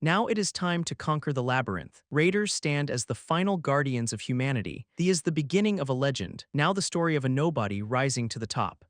Now it is time to conquer the labyrinth. Raiders stand as the final guardians of humanity. These is the beginning of a legend, now the story of a nobody rising to the top.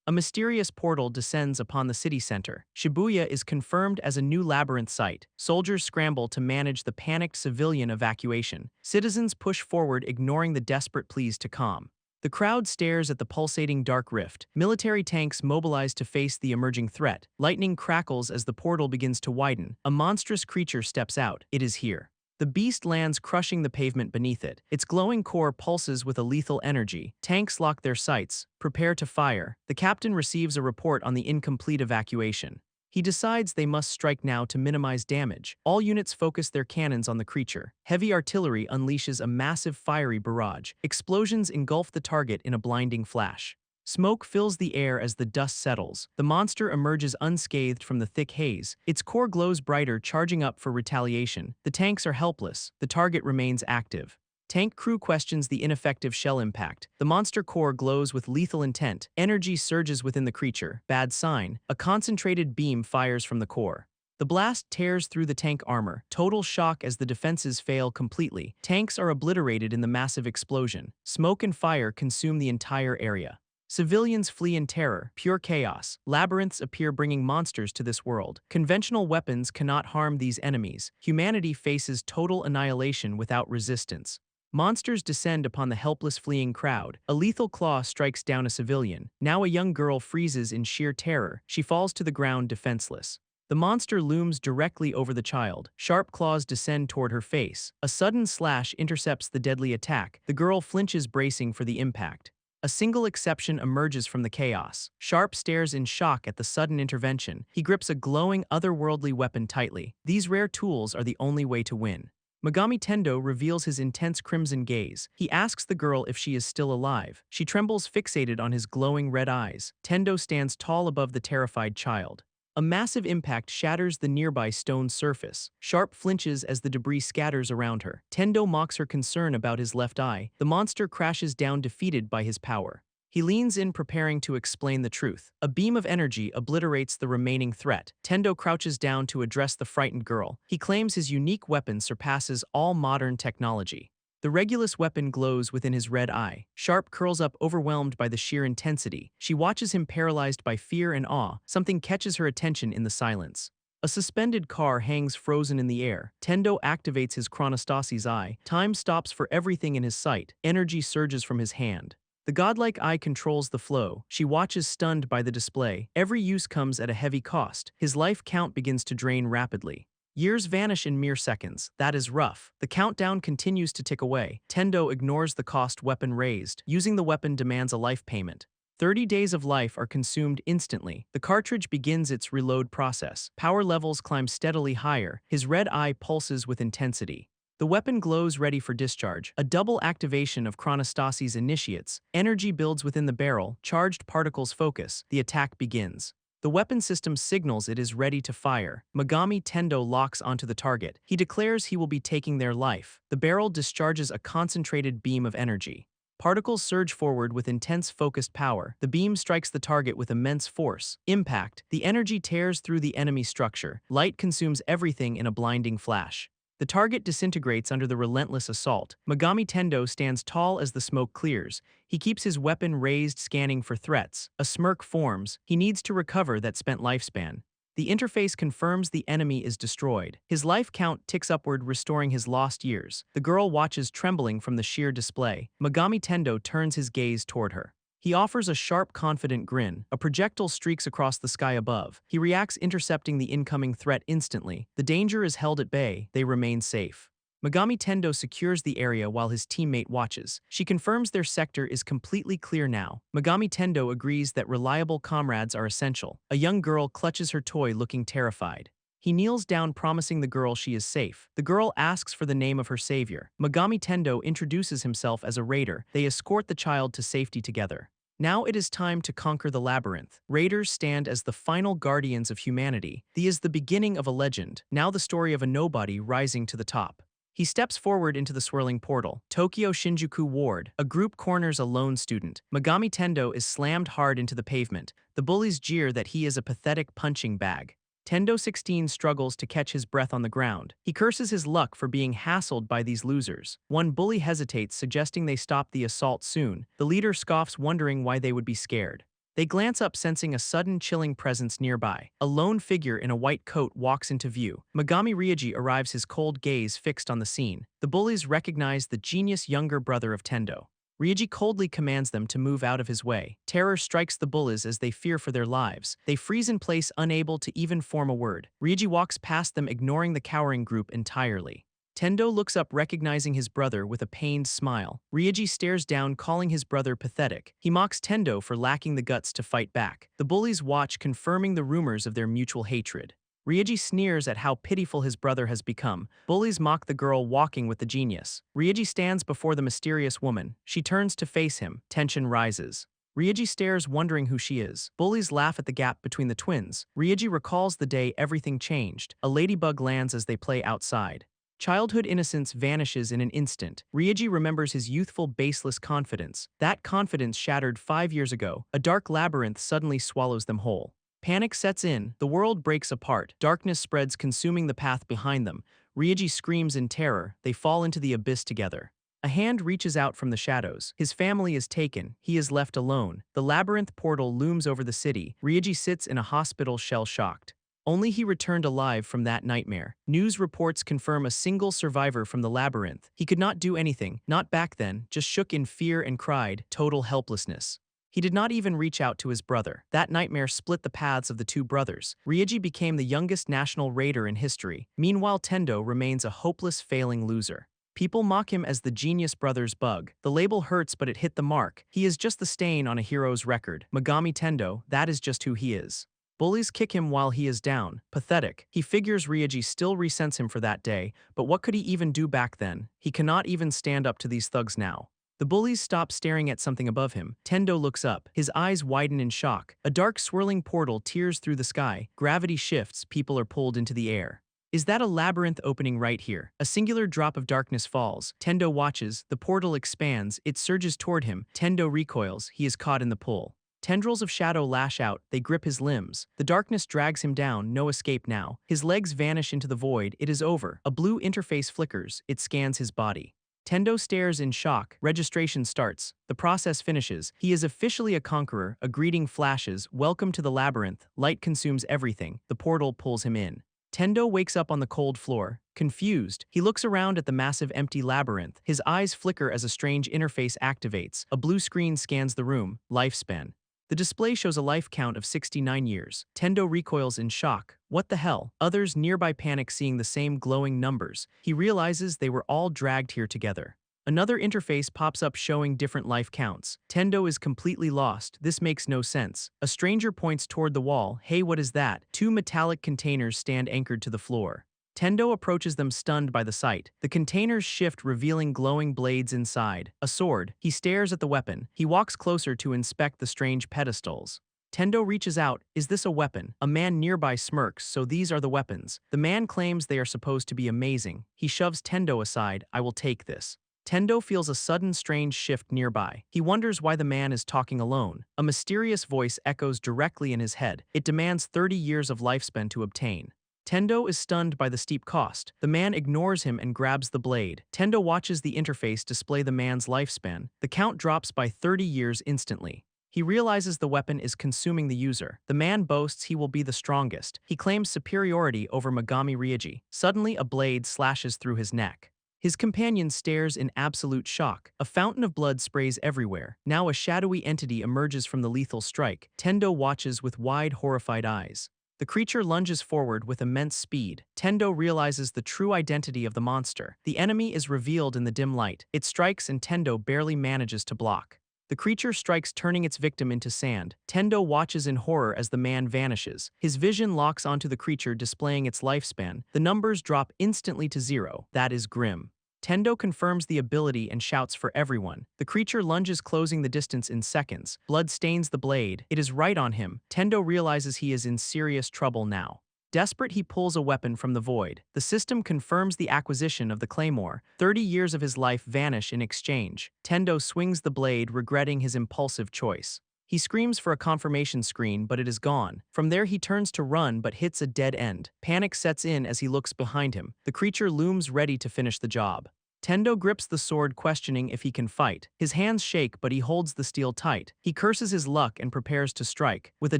A mysterious portal descends upon the city center. Shibuya is confirmed as a new labyrinth site. Soldiers scramble to manage the panicked civilian evacuation. Citizens push forward, ignoring the desperate pleas to calm. The crowd stares at the pulsating dark rift. Military tanks mobilize to face the emerging threat. Lightning crackles as the portal begins to widen. A monstrous creature steps out. It is here. The beast lands, crushing the pavement beneath it. Its glowing core pulses with a lethal energy. Tanks lock their sights, prepare to fire. The captain receives a report on the incomplete evacuation. He decides they must strike now to minimize damage. All units focus their cannons on the creature. Heavy artillery unleashes a massive fiery barrage. Explosions engulf the target in a blinding flash. Smoke fills the air as the dust settles. The monster emerges unscathed from the thick haze. Its core glows brighter, charging up for retaliation. The tanks are helpless. The target remains active. Tank crew questions the ineffective shell impact. The monster core glows with lethal intent. Energy surges within the creature. Bad sign. A concentrated beam fires from the core. The blast tears through the tank armor. Total shock as the defenses fail completely. Tanks are obliterated in the massive explosion. Smoke and fire consume the entire area. Civilians flee in terror, pure chaos. Labyrinths appear, bringing monsters to this world. Conventional weapons cannot harm these enemies. Humanity faces total annihilation without resistance. Monsters descend upon the helpless fleeing crowd. A lethal claw strikes down a civilian. Now a young girl freezes in sheer terror. She falls to the ground defenseless. The monster looms directly over the child. Sharp claws descend toward her face. A sudden slash intercepts the deadly attack. The girl flinches, bracing for the impact. A single exception emerges from the chaos. Sharp stares in shock at the sudden intervention. He grips a glowing, otherworldly weapon tightly. These rare tools are the only way to win. Megami Tendo reveals his intense crimson gaze. He asks the girl if she is still alive. She trembles, fixated on his glowing red eyes. Tendo stands tall above the terrified child. A massive impact shatters the nearby stone surface. Sharp flinches as the debris scatters around her. Tendo mocks her concern about his left eye. The monster crashes down, defeated by his power. He leans in, preparing to explain the truth. A beam of energy obliterates the remaining threat. Tendo crouches down to address the frightened girl. He claims his unique weapon surpasses all modern technology. The Regulus weapon glows within his red eye. Sharp curls up, overwhelmed by the sheer intensity. She watches him, paralyzed by fear and awe. Something catches her attention in the silence. A suspended car hangs frozen in the air. Tendo activates his chronostasi's eye. Time stops for everything in his sight. Energy surges from his hand. The godlike eye controls the flow. She watches, stunned by the display. Every use comes at a heavy cost. His life count begins to drain rapidly. Years vanish in mere seconds. That is rough. The countdown continues to tick away. Tendo ignores the cost. Weapon raised. Using the weapon demands a life payment. 30 days of life are consumed instantly. The cartridge begins its reload process. Power levels climb steadily higher. His red eye pulses with intensity. The weapon glows, ready for discharge. A double activation of chronostasis initiates. Energy builds within the barrel. Charged particles focus. The attack begins. The weapon system signals it is ready to fire. Megami Tendo locks onto the target. He declares he will be taking their life. The barrel discharges a concentrated beam of energy. Particles surge forward with intense focused power. The beam strikes the target with immense force. Impact. The energy tears through the enemy structure. Light consumes everything in a blinding flash. The target disintegrates under the relentless assault. Megami Tendo stands tall as the smoke clears. He keeps his weapon raised, scanning for threats. A smirk forms. He needs to recover that spent lifespan. The interface confirms the enemy is destroyed. His life count ticks upward, restoring his lost years. The girl watches, trembling from the sheer display. Megami Tendo turns his gaze toward her. He offers a sharp, confident grin. A projectile streaks across the sky above. He reacts, intercepting the incoming threat instantly. The danger is held at bay. They remain safe. Megami Tendo secures the area while his teammate watches. She confirms their sector is completely clear now. Megami Tendo agrees that reliable comrades are essential. A young girl clutches her toy, looking terrified. He kneels down, promising the girl she is safe. The girl asks for the name of her savior. Megami Tendo introduces himself as a raider. They escort the child to safety together. Now it is time to conquer the labyrinth. Raiders stand as the final guardians of humanity. These is the beginning of a legend, now the story of a nobody rising to the top. He steps forward into the swirling portal. Tokyo Shinjuku Ward. A group corners a lone student. Megami Tendo is slammed hard into the pavement. The bullies jeer that he is a pathetic punching bag. Tendo 16 struggles to catch his breath on the ground. He curses his luck for being hassled by these losers. One bully hesitates, suggesting they stop the assault soon. The leader scoffs, wondering why they would be scared. They glance up, sensing a sudden chilling presence nearby. A lone figure in a white coat walks into view. Megami Ryuji arrives, his cold gaze fixed on the scene. The bullies recognize the genius younger brother of Tendo. Ryuji coldly commands them to move out of his way. Terror strikes the bullies as they fear for their lives. They freeze in place, unable to even form a word. Ryuji walks past them, ignoring the cowering group entirely. Tendo looks up, recognizing his brother with a pained smile. Ryuji stares down, calling his brother pathetic. He mocks Tendo for lacking the guts to fight back. The bullies watch, confirming the rumors of their mutual hatred. Ryuji sneers at how pitiful his brother has become. Bullies mock the girl walking with the genius. Ryuji stands before the mysterious woman. She turns to face him. Tension rises. Ryuji stares, wondering who she is. Bullies laugh at the gap between the twins. Ryuji recalls the day everything changed. A ladybug lands as they play outside. Childhood innocence vanishes in an instant. Ryuji remembers his youthful, baseless confidence. That confidence shattered 5 years ago. A dark labyrinth suddenly swallows them whole. Panic sets in. The world breaks apart. Darkness spreads, consuming the path behind them. Ryuji screams in terror. They fall into the abyss together. A hand reaches out from the shadows. His family is taken. He is left alone. The labyrinth portal looms over the city. Ryuji sits in a hospital, shell-shocked. Only he returned alive from that nightmare. News reports confirm a single survivor from the labyrinth. He could not do anything, not back then, just shook in fear and cried, total helplessness. He did not even reach out to his brother. That nightmare split the paths of the two brothers. Ryuji became the youngest national raider in history. Meanwhile, Tendo remains a hopeless, failing loser. People mock him as the genius brother's bug. The label hurts, but it hit the mark. He is just the stain on a hero's record. Megami Tendo, that is just who he is. Bullies kick him while he is down. Pathetic. He figures Ryuji still resents him for that day, but what could he even do back then? He cannot even stand up to these thugs now. The bullies stop, staring at something above him. Tendo looks up. His eyes widen in shock. A dark, swirling portal tears through the sky. Gravity shifts. People are pulled into the air. Is that a labyrinth opening right here? A singular drop of darkness falls. Tendo watches. The portal expands. It surges toward him. Tendo recoils. He is caught in the pull. Tendrils of shadow lash out. They grip his limbs. The darkness drags him down. No escape now. His legs vanish into the void. It is over. A blue interface flickers. It scans his body. Tendo stares in shock. Registration starts. The process finishes. He is officially a conqueror. A greeting flashes. Welcome to the labyrinth. Light consumes everything. The portal pulls him in. Tendo wakes up on the cold floor. Confused, he looks around at the massive empty labyrinth. His eyes flicker as a strange interface activates. A blue screen scans the room. Lifespan. The display shows a life count of 69 years. Tendo recoils in shock. What the hell? Others nearby panic, seeing the same glowing numbers. He realizes they were all dragged here together. Another interface pops up showing different life counts. Tendo is completely lost. This makes no sense. A stranger points toward the wall. Hey, what is that? Two metallic containers stand anchored to the floor. Tendo approaches them, stunned by the sight. The containers shift, revealing glowing blades inside. A sword. He stares at the weapon. He walks closer to inspect the strange pedestals. Tendo reaches out. Is this a weapon? A man nearby smirks. So these are the weapons. The man claims they are supposed to be amazing. He shoves Tendo aside. I will take this. Tendo feels a sudden strange shift nearby. He wonders why the man is talking alone. A mysterious voice echoes directly in his head. It demands 30 years of lifespan to obtain. Tendo is stunned by the steep cost. The man ignores him and grabs the blade. Tendo watches the interface display the man's lifespan. The count drops by 30 years instantly. He realizes the weapon is consuming the user. The man boasts he will be the strongest. He claims superiority over Megami Ryuji. Suddenly, a blade slashes through his neck. His companion stares in absolute shock. A fountain of blood sprays everywhere. Now a shadowy entity emerges from the lethal strike. Tendo watches with wide, horrified eyes. The creature lunges forward with immense speed. Tendo realizes the true identity of the monster. The enemy is revealed in the dim light. It strikes and Tendo barely manages to block. The creature strikes, turning its victim into sand. Tendo watches in horror as the man vanishes. His vision locks onto the creature, displaying its lifespan. The numbers drop instantly to 0. That is grim. Tendo confirms the ability and shouts for everyone. The creature lunges, closing the distance in seconds. Blood stains the blade. It is right on him. Tendo realizes he is in serious trouble now. Desperate, he pulls a weapon from the void. The system confirms the acquisition of the claymore. 30 years of his life vanish in exchange. Tendo swings the blade, regretting his impulsive choice. He screams for a confirmation screen, but it is gone. From there, he turns to run but hits a dead end. Panic sets in as he looks behind him. The creature looms ready to finish the job. Tendo grips the sword, questioning if he can fight. His hands shake, but he holds the steel tight. He curses his luck and prepares to strike. With a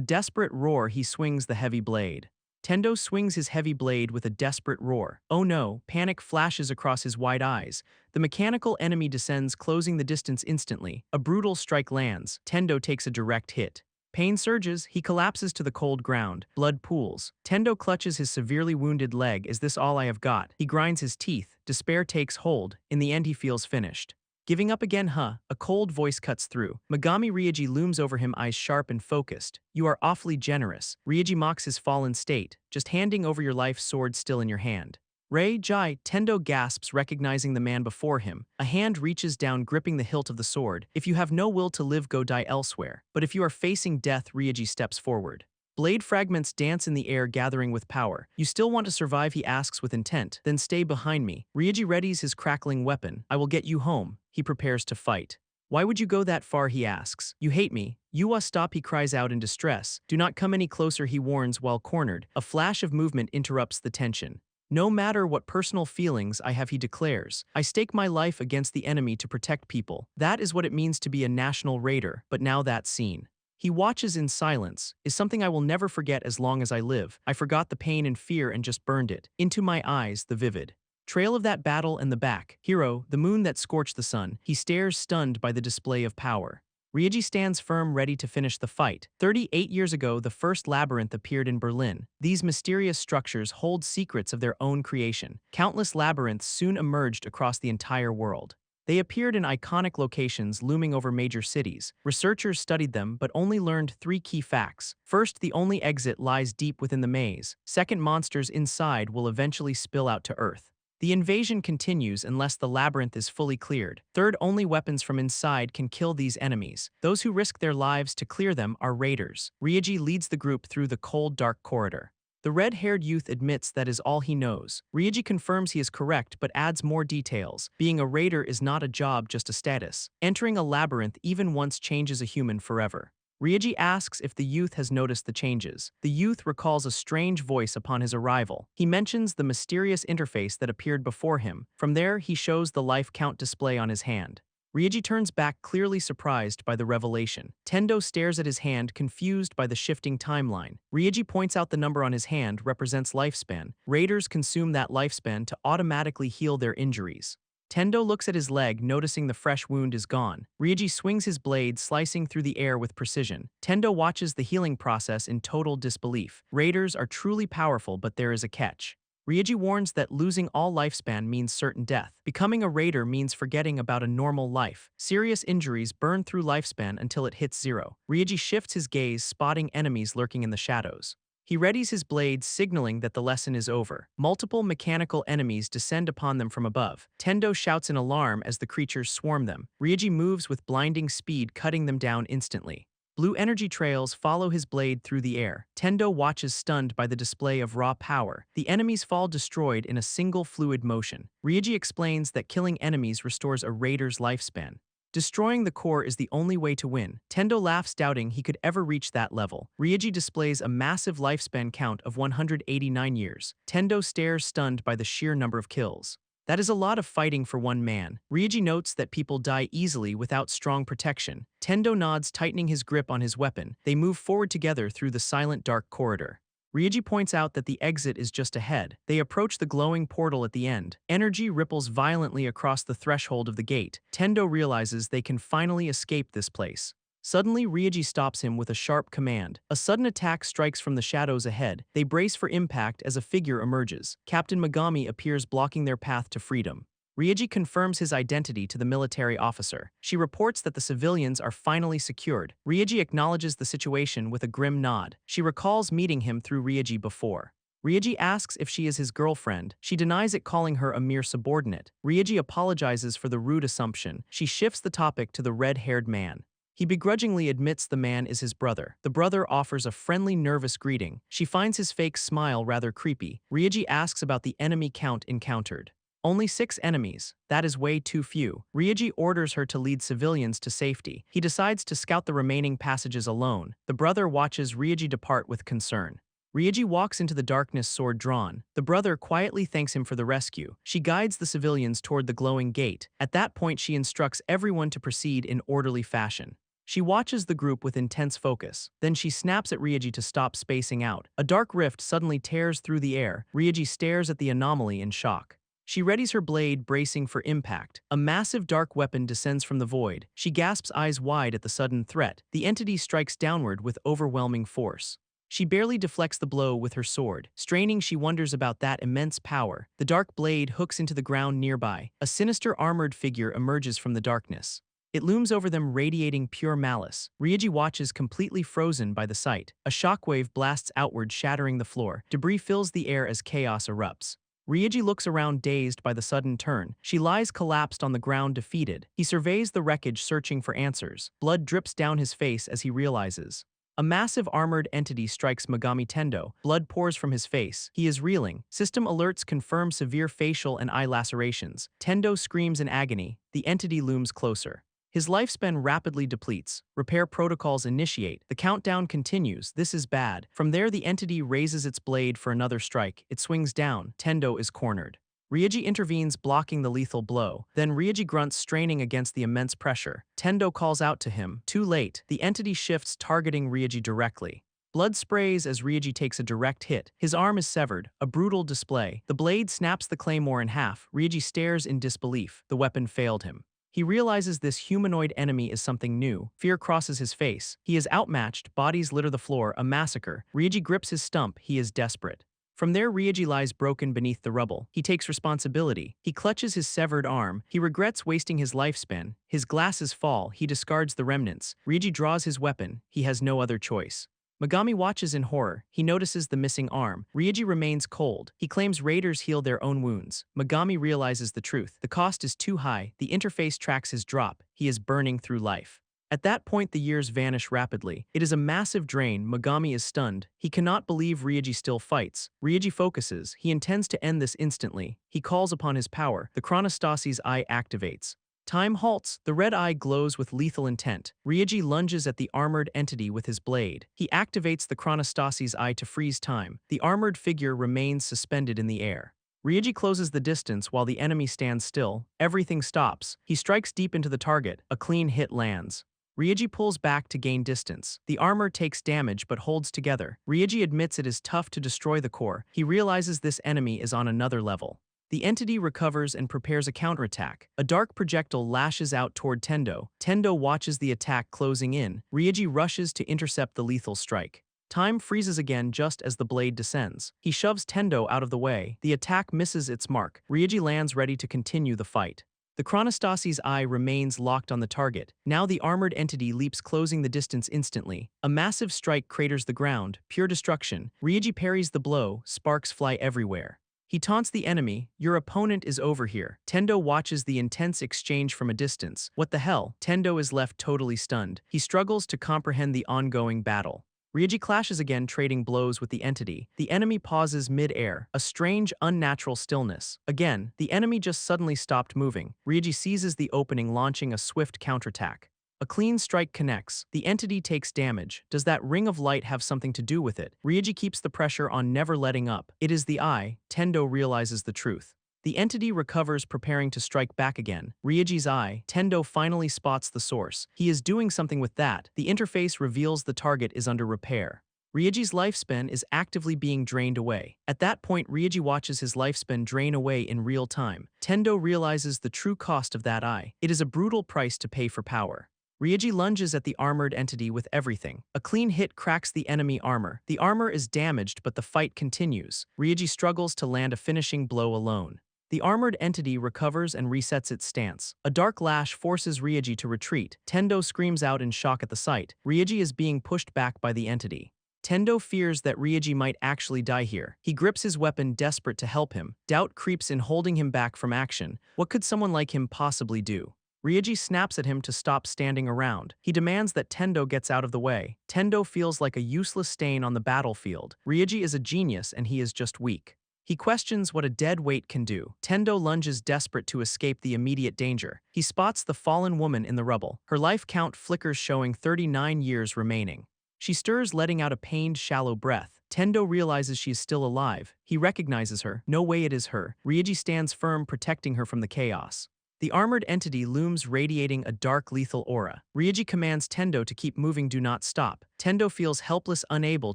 desperate roar, he swings the heavy blade. Tendo swings his heavy blade with a desperate roar. Oh no, panic flashes across his wide eyes. The mechanical enemy descends, closing the distance instantly. A brutal strike lands. Tendo takes a direct hit. Pain surges, he collapses to the cold ground. Blood pools. Tendo clutches his severely wounded leg. Is this all I have got? He grinds his teeth. Despair takes hold. In the end, he feels finished. Giving up again, huh? A cold voice cuts through. Megami Ryuji looms over him, eyes sharp and focused. You are awfully generous. Ryuji mocks his fallen state, just handing over your life sword still in your hand. Rei Jai, Tendo gasps, recognizing the man before him. A hand reaches down, gripping the hilt of the sword. If you have no will to live, go die elsewhere. But if you are facing death, Ryuji steps forward. Blade fragments dance in the air, gathering with power. You still want to survive, he asks with intent. Then stay behind me. Ryuji readies his crackling weapon. I will get you home. He prepares to fight. Why would you go that far, he asks. You hate me. Yuwa, stop, he cries out in distress. Do not come any closer, he warns while cornered. A flash of movement interrupts the tension. No matter what personal feelings I have, he declares. I stake my life against the enemy to protect people. That is what it means to be a national raider, but now that scene. He watches in silence, is something I will never forget as long as I live. I forgot the pain and fear and just burned it. Into my eyes, the vivid trail of that battle and the back. Hero, the moon that scorched the sun. He stares, stunned by the display of power. Ryuji stands firm, ready to finish the fight. 38 years ago, the first labyrinth appeared in Berlin. These mysterious structures hold secrets of their own creation. Countless labyrinths soon emerged across the entire world. They appeared in iconic locations looming over major cities. Researchers studied them but only learned 3 key facts. First, the only exit lies deep within the maze. Second, monsters inside will eventually spill out to Earth. The invasion continues unless the labyrinth is fully cleared. Third, only weapons from inside can kill these enemies. Those who risk their lives to clear them are raiders. Ryuji leads the group through the cold, dark corridor. The red-haired youth admits that is all he knows. Ryuji confirms he is correct but adds more details. Being a raider is not a job, just a status. Entering a labyrinth even once changes a human forever. Ryuji asks if the youth has noticed the changes. The youth recalls a strange voice upon his arrival. He mentions the mysterious interface that appeared before him. From there, he shows the life count display on his hand. Ryuji turns back, clearly surprised by the revelation. Tendo stares at his hand, confused by the shifting timeline. Ryuji points out the number on his hand represents lifespan. Raiders consume that lifespan to automatically heal their injuries. Tendo looks at his leg, noticing the fresh wound is gone. Ryuji swings his blade, slicing through the air with precision. Tendo watches the healing process in total disbelief. Raiders are truly powerful, but there is a catch. Ryuji warns that losing all lifespan means certain death. Becoming a raider means forgetting about a normal life. Serious injuries burn through lifespan until it hits 0. Ryuji shifts his gaze, spotting enemies lurking in the shadows. He readies his blade, signaling that the lesson is over. Multiple mechanical enemies descend upon them from above. Tendo shouts in alarm as the creatures swarm them. Ryuji moves with blinding speed, cutting them down instantly. Blue energy trails follow his blade through the air. Tendo watches, stunned by the display of raw power. The enemies fall destroyed in a single fluid motion. Ryuji explains that killing enemies restores a raider's lifespan. Destroying the core is the only way to win. Tendo laughs, doubting he could ever reach that level. Ryuji displays a massive lifespan count of 189 years. Tendo stares, stunned by the sheer number of kills. That is a lot of fighting for one man. Ryuji notes that people die easily without strong protection. Tendo nods, tightening his grip on his weapon. They move forward together through the silent, dark corridor. Ryuji points out that the exit is just ahead. They approach the glowing portal at the end. Energy ripples violently across the threshold of the gate. Tendo realizes they can finally escape this place. Suddenly, Ryuji stops him with a sharp command. A sudden attack strikes from the shadows ahead. They brace for impact as a figure emerges. Captain Megami appears, blocking their path to freedom. Ryuji confirms his identity to the military officer. She reports that the civilians are finally secured. Ryuji acknowledges the situation with a grim nod. She recalls meeting him through Ryuji before. Ryuji asks if she is his girlfriend. She denies it, calling her a mere subordinate. Ryuji apologizes for the rude assumption. She shifts the topic to the red-haired man. He begrudgingly admits the man is his brother. The brother offers a friendly, nervous greeting. She finds his fake smile rather creepy. Ryuji asks about the enemy count encountered. Only 6 enemies. That is way too few. Ryuji orders her to lead civilians to safety. He decides to scout the remaining passages alone. The brother watches Ryuji depart with concern. Ryuji walks into the darkness, sword drawn. The brother quietly thanks him for the rescue. She guides the civilians toward the glowing gate. At that point, she instructs everyone to proceed in orderly fashion. She watches the group with intense focus. Then she snaps at Ryuji to stop spacing out. A dark rift suddenly tears through the air. Ryuji stares at the anomaly in shock. She readies her blade, bracing for impact. A massive dark weapon descends from the void. She gasps, eyes wide at the sudden threat. The entity strikes downward with overwhelming force. She barely deflects the blow with her sword. Straining, she wonders about that immense power. The dark blade hooks into the ground nearby. A sinister armored figure emerges from the darkness. It looms over them, radiating pure malice. Ryuji watches, completely frozen by the sight. A shockwave blasts outward, shattering the floor. Debris fills the air as chaos erupts. Ryuji looks around, dazed by the sudden turn. She lies collapsed on the ground, defeated. He surveys the wreckage, searching for answers. Blood drips down his face as he realizes. A massive armored entity strikes Megami Tendo. Blood pours from his face. He is reeling. System alerts confirm severe facial and eye lacerations. Tendo screams in agony. The entity looms closer. His lifespan rapidly depletes. Repair protocols initiate. The countdown continues. This is bad. From there, the entity raises its blade for another strike. It swings down. Tendo is cornered. Ryuji intervenes, blocking the lethal blow. Then Ryuji grunts, straining against the immense pressure. Tendo calls out to him. Too late. The entity shifts, targeting Ryuji directly. Blood sprays as Ryuji takes a direct hit. His arm is severed, a brutal display. The blade snaps the claymore in half. Ryuji stares in disbelief. The weapon failed him. He realizes this humanoid enemy is something new. Fear crosses his face. He is outmatched, bodies litter the floor, a massacre. Ryuji grips his stump, he is desperate. From there, Ryuji lies broken beneath the rubble. He takes responsibility. He clutches his severed arm. He regrets wasting his lifespan. His glasses fall. He discards the remnants. Ryuji draws his weapon. He has no other choice. Megami watches in horror. He notices the missing arm. Ryuji remains cold. He claims raiders heal their own wounds. Megami realizes the truth. The cost is too high. The interface tracks his drop. He is burning through life. At that point, the years vanish rapidly. It is a massive drain. Megami is stunned. He cannot believe Ryuji still fights. Ryuji focuses. He intends to end this instantly. He calls upon his power. The Chronostasi's eye activates. Time halts. The red eye glows with lethal intent. Ryuji lunges at the armored entity with his blade. He activates the Chronostasi's eye to freeze time. The armored figure remains suspended in the air. Ryuji closes the distance while the enemy stands still. Everything stops. He strikes deep into the target. A clean hit lands. Ryuji pulls back to gain distance. The armor takes damage but holds together. Ryuji admits it is tough to destroy the core. He realizes this enemy is on another level. The entity recovers and prepares a counterattack. A dark projectile lashes out toward Tendo. Tendo watches the attack closing in. Ryuji rushes to intercept the lethal strike. Time freezes again just as the blade descends. He shoves Tendo out of the way. The attack misses its mark. Ryuji lands ready to continue the fight. The Chronostasi's eye remains locked on the target. Now the armored entity leaps, closing the distance instantly. A massive strike craters the ground, pure destruction. Ryuji parries the blow, sparks fly everywhere. He taunts the enemy, "Your opponent is over here." Tendo watches the intense exchange from a distance. What the hell? Tendo is left totally stunned. He struggles to comprehend the ongoing battle. Ryuji clashes again, trading blows with the entity. The enemy pauses mid-air, a strange, unnatural stillness. Again, the enemy just suddenly stopped moving. Ryuji seizes the opening, launching a swift counterattack. A clean strike connects. The entity takes damage. Does that ring of light have something to do with it? Ryuji keeps the pressure on, never letting up. It is the eye. Tendo realizes the truth. The entity recovers, preparing to strike back again. Ryuji's eye. Tendo finally spots the source. He is doing something with that. The interface reveals the target is under repair. Ryuji's lifespan is actively being drained away. At that point, Ryuji watches his lifespan drain away in real time. Tendo realizes the true cost of that eye. It is a brutal price to pay for power. Ryuji lunges at the armored entity with everything. A clean hit cracks the enemy armor. The armor is damaged, but the fight continues. Ryuji struggles to land a finishing blow alone. The armored entity recovers and resets its stance. A dark lash forces Ryuji to retreat. Tendo screams out in shock at the sight. Ryuji is being pushed back by the entity. Tendo fears that Ryuji might actually die here. He grips his weapon, desperate to help him. Doubt creeps in, holding him back from action. What could someone like him possibly do? Ryuji snaps at him to stop standing around. He demands that Tendo gets out of the way. Tendo feels like a useless stain on the battlefield. Ryuji is a genius and he is just weak. He questions what a dead weight can do. Tendo lunges desperate to escape the immediate danger. He spots the fallen woman in the rubble. Her life count flickers showing 39 years remaining. She stirs, letting out a pained, shallow breath. Tendo realizes she is still alive. He recognizes her. No way, it is her. Ryuji stands firm, protecting her from the chaos. The armored entity looms, radiating a dark, lethal aura. Ryuji commands Tendo to keep moving, do not stop. Tendo feels helpless, unable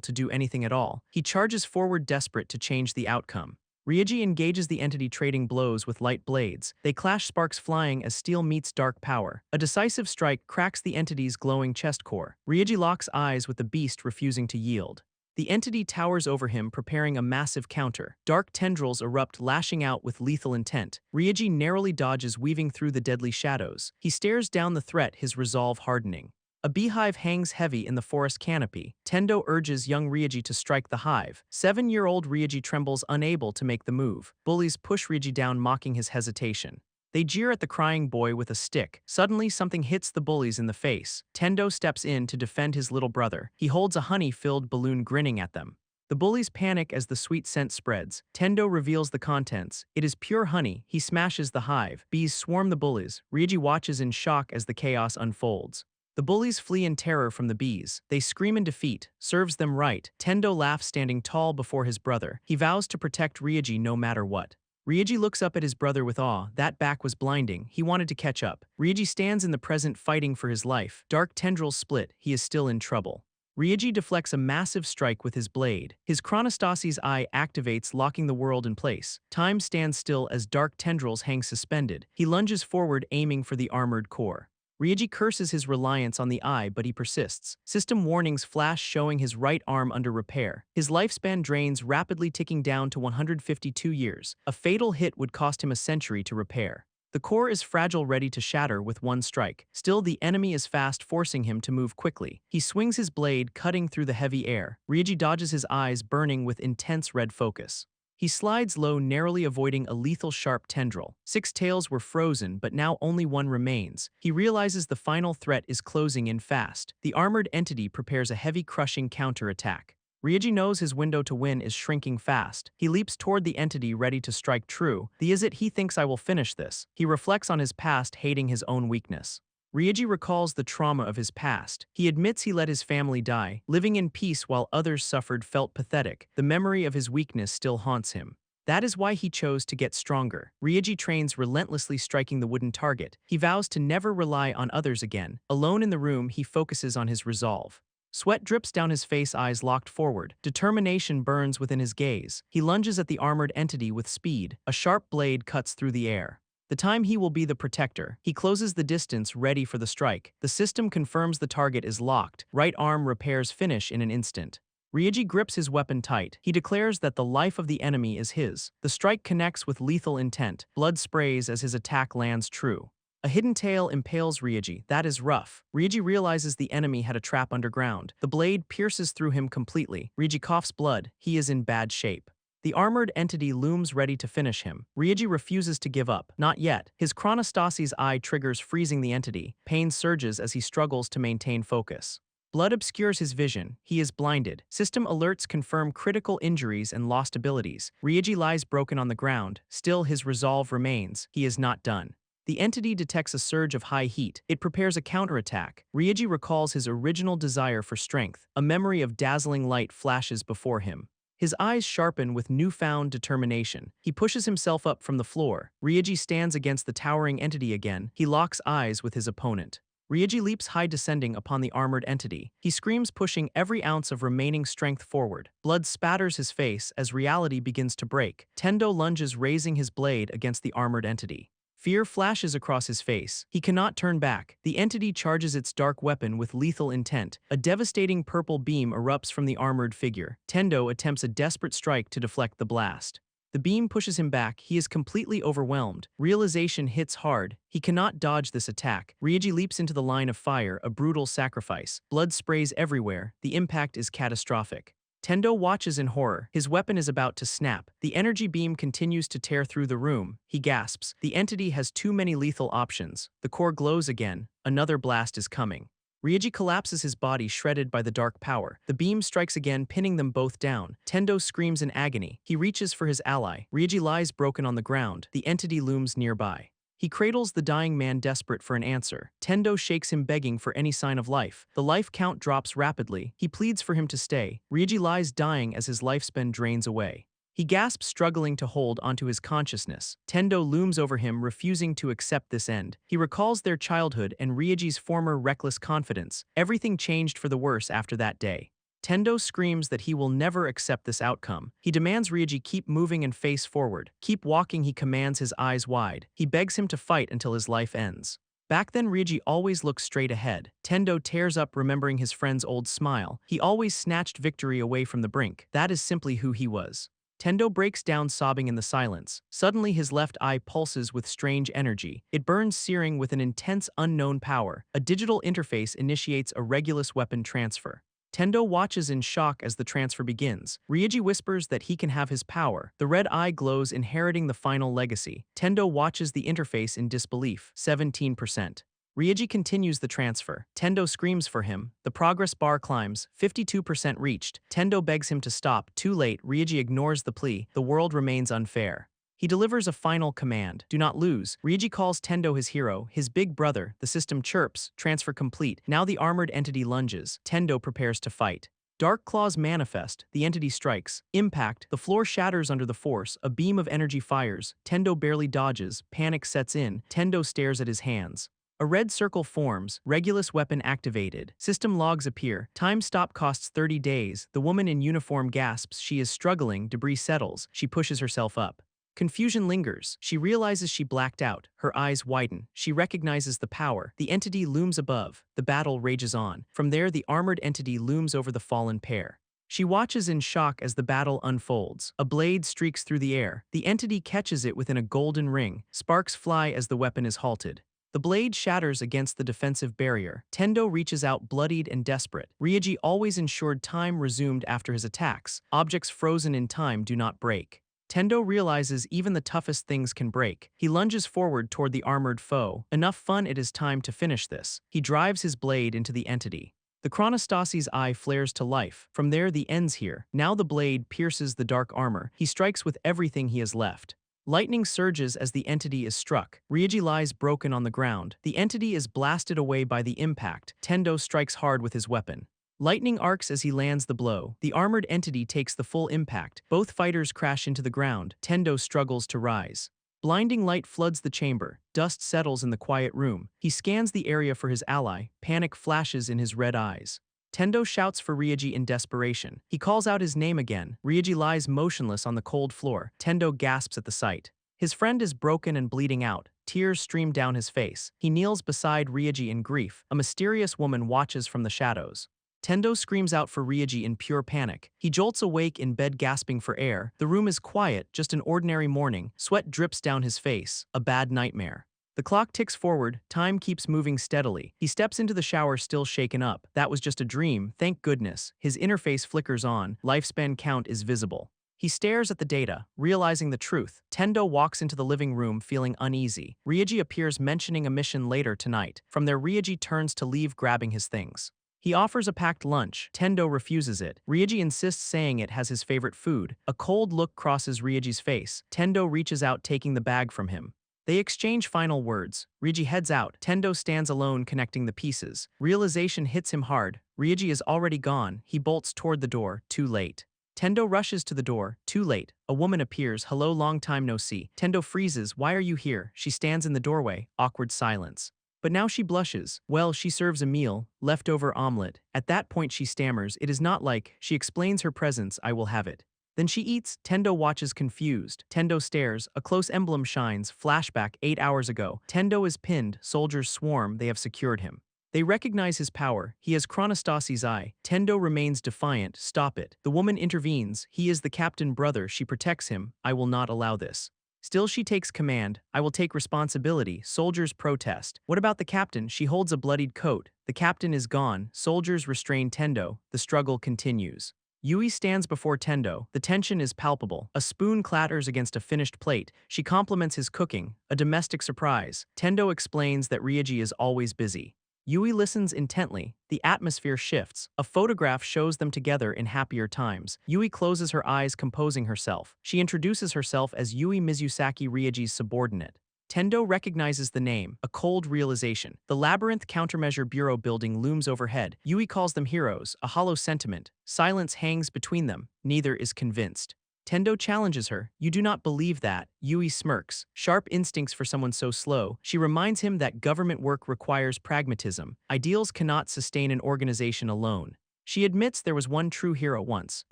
to do anything at all. He charges forward, desperate to change the outcome. Ryuji engages the entity, trading blows with light blades. They clash, sparks flying as steel meets dark power. A decisive strike cracks the entity's glowing chest core. Ryuji locks eyes with the beast, refusing to yield. The entity towers over him, preparing a massive counter. Dark tendrils erupt, lashing out with lethal intent. Ryuji narrowly dodges, weaving through the deadly shadows. He stares down the threat, his resolve hardening. A beehive hangs heavy in the forest canopy. Tendo urges young Ryuji to strike the hive. 7-year-old Ryuji trembles, unable to make the move. Bullies push Ryuji down, mocking his hesitation. They jeer at the crying boy with a stick. Suddenly, something hits the bullies in the face. Tendo steps in to defend his little brother. He holds a honey-filled balloon, grinning at them. The bullies panic as the sweet scent spreads. Tendo reveals the contents. It is pure honey. He smashes the hive. Bees swarm the bullies. Ryuji watches in shock as the chaos unfolds. The bullies flee in terror from the bees. They scream in defeat. Serves them right. Tendo laughs, standing tall before his brother. He vows to protect Ryuji no matter what. Ryuji looks up at his brother with awe. That back was blinding. He wanted to catch up. Ryuji stands in the present, fighting for his life. Dark tendrils split. He is still in trouble. Ryuji deflects a massive strike with his blade. His chronostasi's eye activates, locking the world in place. Time stands still as dark tendrils hang suspended. He lunges forward, aiming for the armored core. Ryuji curses his reliance on the eye, but he persists. System warnings flash, showing his right arm under repair. His lifespan drains, rapidly ticking down to 152 years. A fatal hit would cost him a century to repair. The core is fragile, ready to shatter with one strike. Still, the enemy is fast, forcing him to move quickly. He swings his blade, cutting through the heavy air. Ryuji dodges, his eyes burning with intense red focus. He slides low, narrowly avoiding a lethal sharp tendril. 6 tails were frozen, but now only one remains. He realizes the final threat is closing in fast. The armored entity prepares a heavy, crushing counterattack. Ryuji knows his window to win is shrinking fast. He leaps toward the entity, ready to strike true. He thinks, I will finish this. He reflects on his past, hating his own weakness. Ryuji recalls the trauma of his past. He admits he let his family die. Living in peace while others suffered felt pathetic. The memory of his weakness still haunts him. That is why he chose to get stronger. Ryuji trains relentlessly, striking the wooden target. He vows to never rely on others again. Alone in the room, he focuses on his resolve. Sweat drips down his face, eyes locked forward. Determination burns within his gaze. He lunges at the armored entity with speed. A sharp blade cuts through the air. The time, he will be the protector. He closes the distance, ready for the strike. The system confirms the target is locked. Right arm repairs, finish in an instant. Ryuji grips his weapon tight. He declares that the life of the enemy is his. The strike connects with lethal intent. Blood sprays as his attack lands true. A hidden tail impales Ryuji. That is rough. Ryuji realizes the enemy had a trap underground. The blade pierces through him completely. Ryuji coughs blood. He is in bad shape. The armored entity looms, ready to finish him. Ryuji refuses to give up. Not yet. His chronostasi's eye triggers, freezing the entity. Pain surges as he struggles to maintain focus. Blood obscures his vision. He is blinded. System alerts confirm critical injuries and lost abilities. Ryuji lies broken on the ground. Still, his resolve remains. He is not done. The entity detects a surge of high heat. It prepares a counterattack. Ryuji recalls his original desire for strength. A memory of dazzling light flashes before him. His eyes sharpen with newfound determination. He pushes himself up from the floor. Ryuji stands against the towering entity again. He locks eyes with his opponent. Ryuji leaps high, descending upon the armored entity. He screams, pushing every ounce of remaining strength forward. Blood spatters his face as reality begins to break. Tendo lunges, raising his blade against the armored entity. Fear flashes across his face. He cannot turn back. The entity charges its dark weapon with lethal intent. A devastating purple beam erupts from the armored figure. Tendo attempts a desperate strike to deflect the blast. The beam pushes him back. He is completely overwhelmed. Realization hits hard. He cannot dodge this attack. Ryuji leaps into the line of fire, a brutal sacrifice. Blood sprays everywhere. The impact is catastrophic. Tendo watches in horror. His weapon is about to snap. The energy beam continues to tear through the room. He gasps. The entity has too many lethal options. The core glows again. Another blast is coming. Ryuji collapses, his body shredded by the dark power. The beam strikes again, pinning them both down. Tendo screams in agony. He reaches for his ally. Ryuji lies broken on the ground. The entity looms nearby. He cradles the dying man, desperate for an answer. Tendo shakes him, begging for any sign of life. The life count drops rapidly. He pleads for him to stay. Ryuji lies dying as his lifespan drains away. He gasps, struggling to hold onto his consciousness. Tendo looms over him, refusing to accept this end. He recalls their childhood and Ryuji's former reckless confidence. Everything changed for the worse after that day. Tendo screams that he will never accept this outcome. He demands Ryuji keep moving and face forward. Keep walking, he commands, his eyes wide. He begs him to fight until his life ends. Back then, Ryuji always looked straight ahead. Tendo tears up, remembering his friend's old smile. He always snatched victory away from the brink. That is simply who he was. Tendo breaks down, sobbing in the silence. Suddenly, his left eye pulses with strange energy. It burns, searing with an intense, unknown power. A digital interface initiates a Regulus weapon transfer. Tendo watches in shock as the transfer begins. Ryuji whispers that he can have his power. The red eye glows, inheriting the final legacy. Tendo watches the interface in disbelief. 17%. Ryuji continues the transfer. Tendo screams for him. The progress bar climbs. 52% reached. Tendo begs him to stop. Too late. Ryuji ignores the plea. The world remains unfair. He delivers a final command. Do not lose. Ryuji calls Tendo his hero, his big brother. The system chirps. Transfer complete. Now the armored entity lunges. Tendo prepares to fight. Dark claws manifest. The entity strikes. Impact. The floor shatters under the force. A beam of energy fires. Tendo barely dodges. Panic sets in. Tendo stares at his hands. A red circle forms. Regulus weapon activated. System logs appear. Time stop costs 30 days. The woman in uniform gasps. She is struggling. Debris settles. She pushes herself up. Confusion lingers. She realizes she blacked out. Her eyes widen. She recognizes the power. The entity looms above. The battle rages on. From there, the armored entity looms over the fallen pair. She watches in shock as the battle unfolds. A blade streaks through the air. The entity catches it within a golden ring. Sparks fly as the weapon is halted. The blade shatters against the defensive barrier. Tendo reaches out, bloodied and desperate. Ryuji always ensured time resumed after his attacks. Objects frozen in time do not break. Tendo realizes even the toughest things can break. He lunges forward toward the armored foe. Enough fun, it is time to finish this. He drives his blade into the entity. The chronostasi's eye flares to life. From there, the ends here. Now the blade pierces the dark armor. He strikes with everything he has left. Lightning surges as the entity is struck. Ryuji lies broken on the ground. The entity is blasted away by the impact. Tendo strikes hard with his weapon. Lightning arcs as he lands the blow. The armored entity takes the full impact. Both fighters crash into the ground. Tendo struggles to rise. Blinding light floods the chamber. Dust settles in the quiet room. He scans the area for his ally. Panic flashes in his red eyes. Tendo shouts for Ryuji in desperation. He calls out his name again. Ryuji lies motionless on the cold floor. Tendo gasps at the sight. His friend is broken and bleeding out. Tears stream down his face. He kneels beside Ryuji in grief. A mysterious woman watches from the shadows. Tendo screams out for Ryuji in pure panic. He jolts awake in bed, gasping for air. The room is quiet, just an ordinary morning. Sweat drips down his face. A bad nightmare. The clock ticks forward. Time keeps moving steadily. He steps into the shower, still shaken up. That was just a dream, thank goodness. His interface flickers on. Lifespan count is visible. He stares at the data, realizing the truth. Tendo walks into the living room, feeling uneasy. Ryuji appears, mentioning a mission later tonight. From there, Ryuji turns to leave, grabbing his things. He offers a packed lunch. Tendo refuses it. Ryuji insists, saying it has his favorite food. A cold look crosses Ryuji's face. Tendo reaches out, taking the bag from him. They exchange final words. Ryuji heads out. Tendo stands alone, connecting the pieces. Realization hits him hard. Ryuji is already gone. He bolts toward the door, too late. Tendo rushes to the door, too late. A woman appears. Hello, long time no see. Tendo freezes. Why are you here? She stands in the doorway. Awkward silence. But now she blushes. Well, she serves a meal, leftover omelet. At that point she stammers, it is not like. She explains her presence, I will have it. Then she eats. Tendo watches, confused. Tendo stares. A close emblem shines. Flashback, 8 hours ago. Tendo is pinned. Soldiers swarm. They have secured him. They recognize his power. He has Chronostasi's eye. Tendo remains defiant. Stop it. The woman intervenes. He is the captain brother. She protects him. I will not allow this. Still she takes command. I will take responsibility. Soldiers protest. What about the captain? She holds a bloodied coat. The captain is gone. Soldiers restrain Tendo. The struggle continues. Yui stands before Tendo. The tension is palpable. A spoon clatters against a finished plate. She compliments his cooking. A domestic surprise. Tendo explains that Ryuji is always busy. Yui listens intently. The atmosphere shifts. A photograph shows them together in happier times. Yui closes her eyes, composing herself. She introduces herself as Yui Mizusaki Ryoji's subordinate. Tendo recognizes the name, a cold realization. The Labyrinth Countermeasure Bureau building looms overhead. Yui calls them heroes, a hollow sentiment. Silence hangs between them. Neither is convinced. Tendo challenges her. You do not believe that. Yui smirks. Sharp instincts for someone so slow. She reminds him that government work requires pragmatism. Ideals cannot sustain an organization alone. She admits there was one true hero once.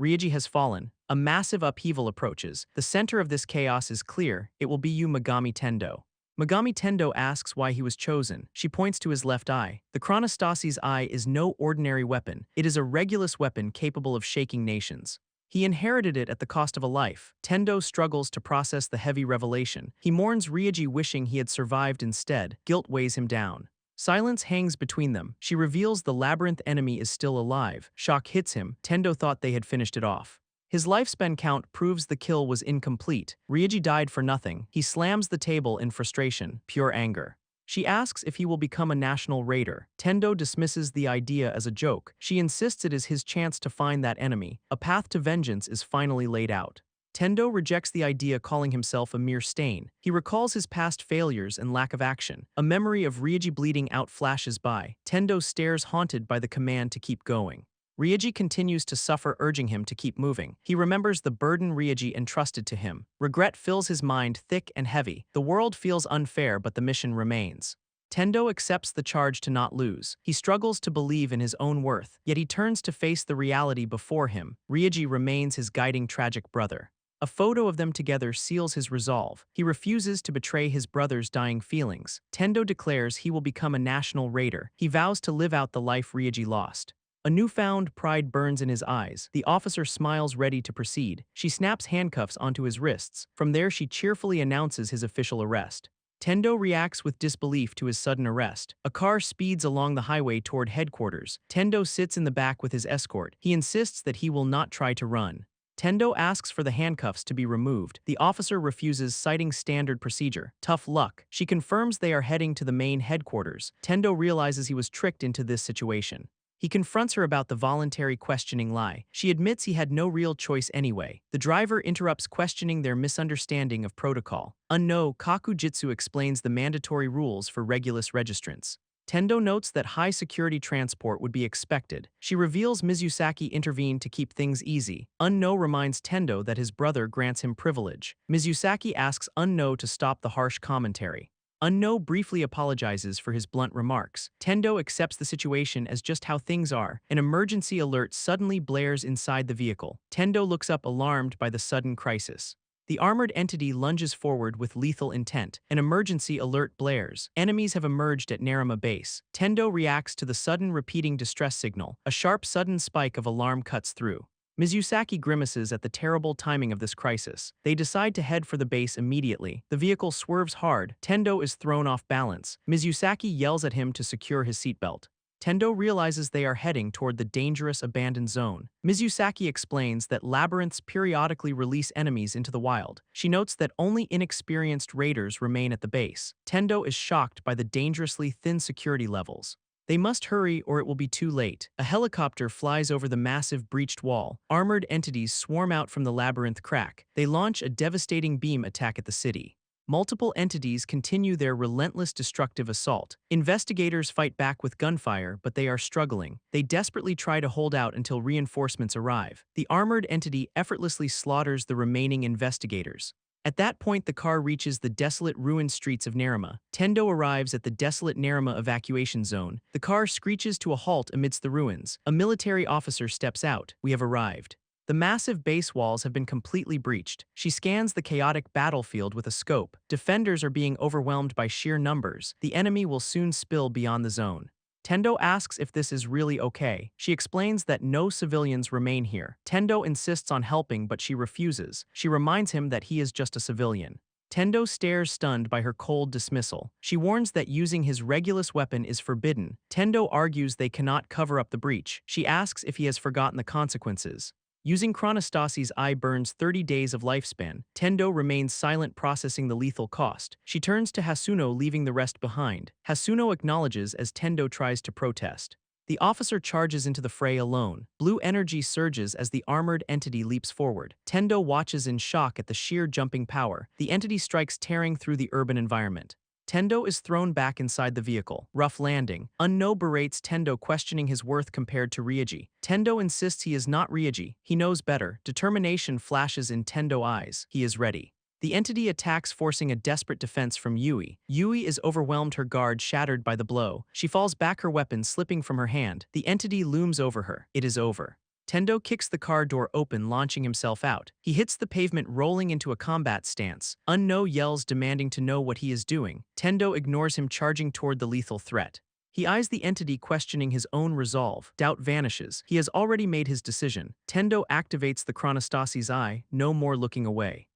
Ryoji has fallen. A massive upheaval approaches. The center of this chaos is clear. It will be you, Megami Tendo. Megami Tendo asks why he was chosen. She points to his left eye. The Chronostasi's eye is no ordinary weapon. It is a Regulus weapon capable of shaking nations. He inherited it at the cost of a life. Tendo struggles to process the heavy revelation. He mourns Ryoji, wishing he had survived instead. Guilt weighs him down. Silence hangs between them. She reveals the labyrinth enemy is still alive. Shock hits him. Tendo thought they had finished it off. His lifespan count proves the kill was incomplete. Ryoji died for nothing. He slams the table in frustration, pure anger. She asks if he will become a national raider. Tendo dismisses the idea as a joke. She insists it is his chance to find that enemy. A path to vengeance is finally laid out. Tendo rejects the idea, calling himself a mere stain. He recalls his past failures and lack of action. A memory of Ryoji bleeding out flashes by. Tendo stares, haunted by the command to keep going. Ryoji continues to suffer, urging him to keep moving. He remembers the burden Ryoji entrusted to him. Regret fills his mind, thick and heavy. The world feels unfair, but the mission remains. Tendo accepts the charge to not lose. He struggles to believe in his own worth, yet he turns to face the reality before him. Ryoji remains his guiding tragic brother. A photo of them together seals his resolve. He refuses to betray his brother's dying feelings. Tendo declares he will become a national raider. He vows to live out the life Ryoji lost. A newfound pride burns in his eyes. The officer smiles, ready to proceed. She snaps handcuffs onto his wrists. From there, she cheerfully announces his official arrest. Tendo reacts with disbelief to his sudden arrest. A car speeds along the highway toward headquarters. Tendo sits in the back with his escort. He insists that he will not try to run. Tendo asks for the handcuffs to be removed. The officer refuses, citing standard procedure. Tough luck. She confirms they are heading to the main headquarters. Tendo realizes he was tricked into this situation. He confronts her about the voluntary questioning lie. She admits he had no real choice anyway. The driver interrupts, questioning their misunderstanding of protocol. Unno Kakujitsu explains the mandatory rules for Regulus registrants. Tendo notes that high-security transport would be expected. She reveals Mizusaki intervened to keep things easy. Unno reminds Tendo that his brother grants him privilege. Mizusaki asks Unno to stop the harsh commentary. Unno briefly apologizes for his blunt remarks. Tendo accepts the situation as just how things are. An emergency alert suddenly blares inside the vehicle. Tendo looks up, alarmed by the sudden crisis. The armored entity lunges forward with lethal intent. An emergency alert blares. Enemies have emerged at Naruma base. Tendo reacts to the sudden repeating distress signal. A sharp sudden spike of alarm cuts through. Mizusaki grimaces at the terrible timing of this crisis. They decide to head for the base immediately. The vehicle swerves hard. Tendo is thrown off balance. Mizusaki yells at him to secure his seatbelt. Tendo realizes they are heading toward the dangerous abandoned zone. Mizusaki explains that labyrinths periodically release enemies into the wild. She notes that only inexperienced raiders remain at the base. Tendo is shocked by the dangerously thin security levels. They must hurry or it will be too late. A helicopter flies over the massive breached wall. Armored entities swarm out from the labyrinth crack. They launch a devastating beam attack at the city. Multiple entities continue their relentless destructive assault. Investigators fight back with gunfire, but they are struggling. They desperately try to hold out until reinforcements arrive. The armored entity effortlessly slaughters the remaining investigators. At that point, the car reaches the desolate, ruined streets of Naruma. Tendo arrives at the desolate Naruma evacuation zone. The car screeches to a halt amidst the ruins. A military officer steps out. We have arrived. The massive base walls have been completely breached. She scans the chaotic battlefield with a scope. Defenders are being overwhelmed by sheer numbers. The enemy will soon spill beyond the zone. Tendo asks if this is really okay. She explains that no civilians remain here. Tendo insists on helping, but she refuses. She reminds him that he is just a civilian. Tendo stares, stunned by her cold dismissal. She warns that using his Regulus weapon is forbidden. Tendo argues they cannot cover up the breach. She asks if he has forgotten the consequences. Using Chronostasi's eye burns 30 days of lifespan, Tendo remains silent processing the lethal cost. She turns to Hasuno leaving the rest behind. Hasuno acknowledges as Tendo tries to protest. The officer charges into the fray alone. Blue energy surges as the armored entity leaps forward. Tendo watches in shock at the sheer jumping power. The entity strikes tearing through the urban environment. Tendo is thrown back inside the vehicle. Rough landing. Unno berates Tendo questioning his worth compared to Ryoji. Tendo insists he is not Ryoji. He knows better. Determination flashes in Tendo eyes. He is ready. The entity attacks forcing a desperate defense from Yui. Yui is overwhelmed, her guard shattered by the blow. She falls back, her weapon slipping from her hand. The entity looms over her. It is over. Tendo kicks the car door open, launching himself out. He hits the pavement, rolling into a combat stance. Unno yells, demanding to know what he is doing. Tendo ignores him, charging toward the lethal threat. He eyes the entity, questioning his own resolve. Doubt vanishes. He has already made his decision. Tendo activates the Chronostasi's eye, no more looking away.